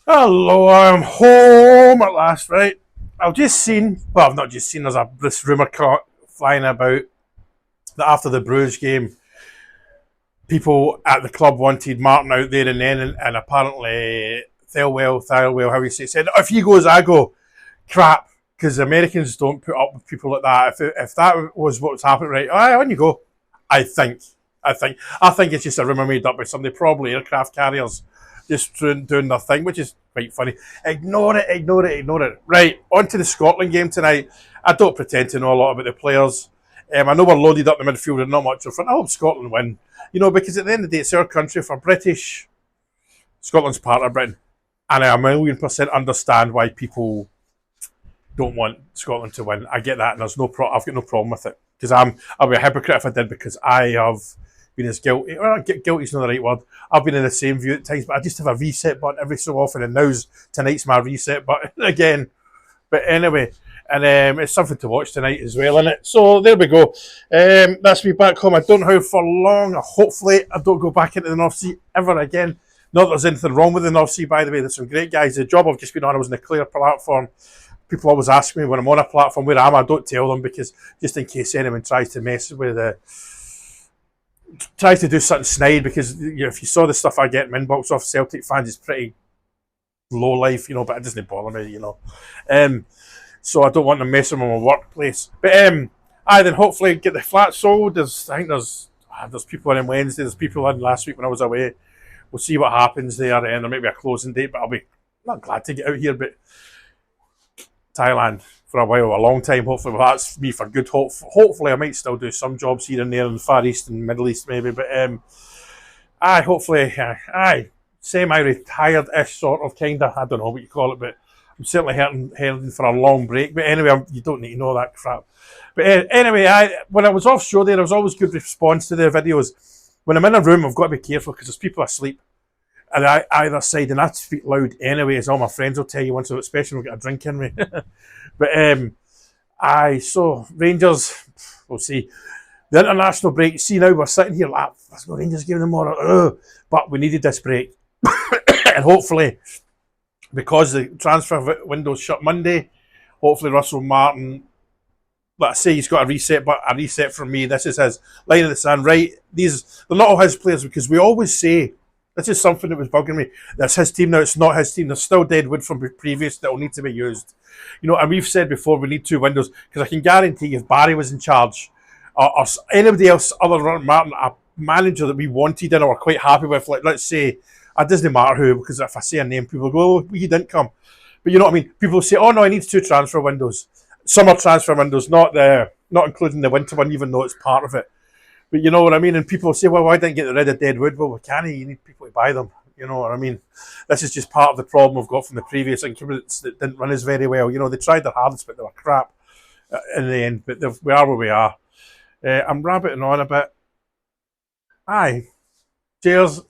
Hello, I'm home at last, right? I've just seen, well, I've not just seen, there's this rumour caught flying about that after the Bruges game, people at the club wanted Martin out there and then, and apparently Thelwell, how you say it, said, if he goes, I go. Crap, because Americans don't put up with people like that. If that was what's happening, right, on you go. I think. I think it's just a rumour made up by somebody, probably aircraft carriers, just doing their thing, which is quite funny. Ignore it. Right, on to the Scotland game tonight. I don't pretend to know a lot about the players. I know we're loaded up in the midfield and not much in front. I hope Scotland win. Because at the end of the day, it's our country. For British, Scotland's part of Britain. And I 1,000,000% understand why people don't want Scotland to win. I get that, and I've got no problem with it, because I'll be a hypocrite if I did, because I have been as guilty. Well, guilty is not the right word. I've been in the same view at times, but I just have a reset button every so often, and tonight's my reset button again. But anyway, and it's something to watch tonight as well, isn't it? So there we go. That's me back home. I don't know how for long. Hopefully, I don't go back into the North Sea ever again. Not that there's anything wrong with the North Sea, by the way. There's some great guys. The job I've just been on, I was in the Clare platform. People always ask me when I'm on a platform where I don't tell them, because just in case anyone tries to mess with tries to do something snide, because if you saw the stuff I get in my inbox off Celtic fans, it's pretty low life, but it doesn't bother me. So I don't want to mess with my workplace. But I then hopefully get the flat sold. I think there's people in Wednesday. There's people in last week when I was away. We'll see what happens there, and there might be a closing date. But I'll be not glad to get out here, but Thailand for a while, a long time. Hopefully, well, that's me for good. Hopefully, I might still do some jobs here and there in the Far East and Middle East, maybe. But hopefully, semi-retired-ish sort of, kind of. I don't know what you call it, but I'm certainly heading for a long break. But anyway, you don't need to know that crap. But anyway, when I was offshore there was always good response to the videos. When I'm in a room, I've got to be careful, because there's people asleep and either side, and I speak loud anyway, as all my friends will tell you once, especially when we get a drink in me. But so Rangers, we'll see. The international break, see, now we're sitting here like, there's no Rangers game tomorrow, but we needed this break. And hopefully, because the transfer window's shut Monday, hopefully Russell Martin, let's say he's got a reset, but a reset from me. This is his line in the sand, right? They're not all his players, because we always say, this is something that was bugging me. That's his team now. It's not his team. There's still dead wood from previous that will need to be used. And we've said before, we need two windows, because I can guarantee if Barry was in charge, or anybody else other than Martin, a manager that we wanted and are quite happy with, like, let's say, it doesn't matter who, because if I say a name, people go, oh, he didn't come. But you know what I mean? People say, oh no, I need two transfer windows. Summer transfer windows, not including the winter one, even though it's part of it. But you know what I mean? And people say, well, why didn't you get rid of Deadwood? Well, we can't. You need people to buy them. You know what I mean? This is just part of the problem we've got from the previous incumbents that didn't run as very well. They tried their hardest, but they were crap in the end. But we are where we are. I'm rabbiting on a bit. Aye. Cheers.